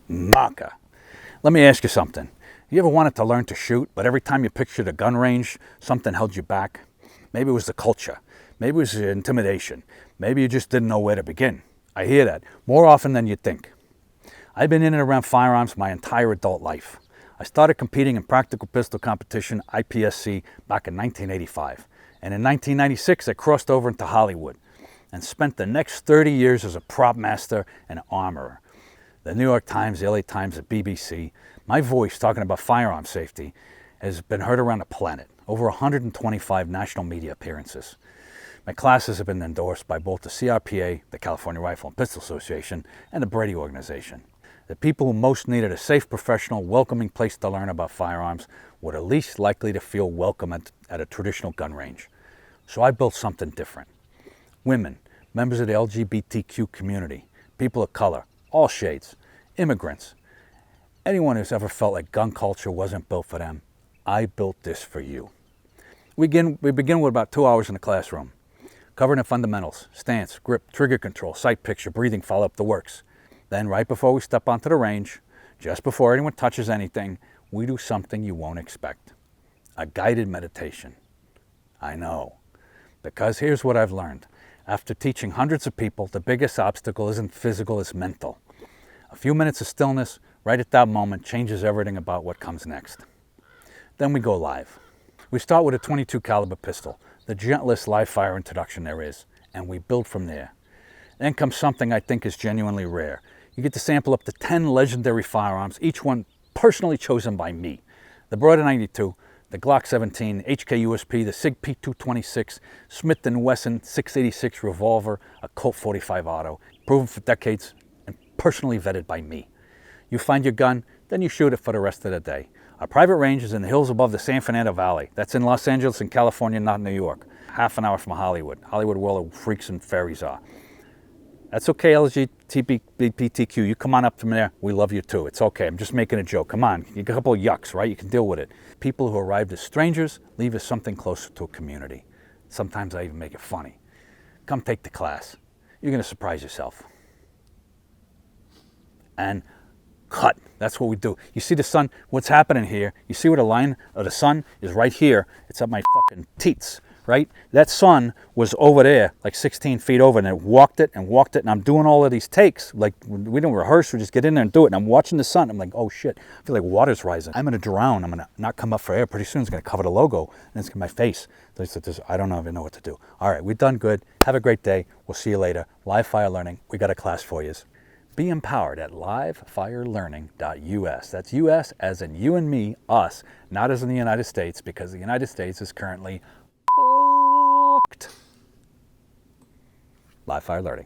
Maka. Let me ask you something. You ever wanted to learn to shoot, but every time you pictured a gun range, something held you back? Maybe it was the culture. Maybe it was the intimidation. Maybe you just didn't know where to begin. I hear that more often than you'd think. I've been in and around firearms my entire adult life. I started competing in practical pistol competition, IPSC, back in 1985. And in 1996, I crossed over into Hollywood and spent the next 30 years as a prop master and armorer. The New York Times, the LA Times, the BBC, my voice talking about firearm safety has been heard around the planet. Over 125 national media appearances. My classes have been endorsed by both the CRPA, the California Rifle and Pistol Association, and the Beretta organization. The people who most needed a safe, professional, welcoming place to learn about firearms were the least likely to feel welcome at a traditional gun range. So I built something different. Women, members of the LGBTQ community, people of color, all shades, immigrants, anyone who's ever felt like gun culture wasn't built for them, I built this for you. We begin with about 2 hours in the classroom, covering the fundamentals, stance, grip, trigger control, sight picture, breathing, follow up the works. Then right before we step onto the range, just before anyone touches anything, we do something you won't expect. A guided meditation. I know, because here's what I've learned. After teaching hundreds of people, the biggest obstacle isn't physical, it's mental. A few minutes of stillness right at that moment changes everything about what comes next. Then we go live. We start with a .22 caliber pistol, the gentlest live fire introduction there is, and we build from there. Then comes something I think is genuinely rare. You get to sample up to 10 legendary firearms, each one personally chosen by me. The Beretta 92, the Glock 17, HK USP, the SIG P226, Smith & Wesson 686 revolver, a Colt 45 auto, proven for decades and personally vetted by me. You find your gun, then you shoot it for the rest of the day. Our private range is in the hills above the San Fernando Valley. That's in Los Angeles and California, not New York. Half an hour from Hollywood. Hollywood where all the freaks and fairies are. That's okay, LGBTQ. You come on up from there. We love you too. It's okay. I'm just making a joke. Come on. You got a couple of yucks, right? You can deal with it. People who arrived as strangers leave as something closer to a community. Sometimes I even make it funny. Come take the class. You're going to surprise yourself. And cut. That's what we do. You see the sun, what's happening here? You see where the line of the sun is right here? It's at my fucking teats, right? That sun was over there, like 16 feet over, and it walked it, and I'm doing all of these takes. Like, we don't rehearse, we just get in there and do it, and I'm watching the sun. I'm like, oh shit, I feel like water's rising. I'm gonna drown. I'm gonna not come up for air. Pretty soon it's gonna cover the logo, and it's my face. I don't even know what to do. All right, we're done good. Have a great day. We'll see you later. Live Fire Learning, we got a class for you. Be empowered at livefirelearning.us. That's US as in you and me, us, not as in the United States, because the United States is currently fucked. Live Fire Learning.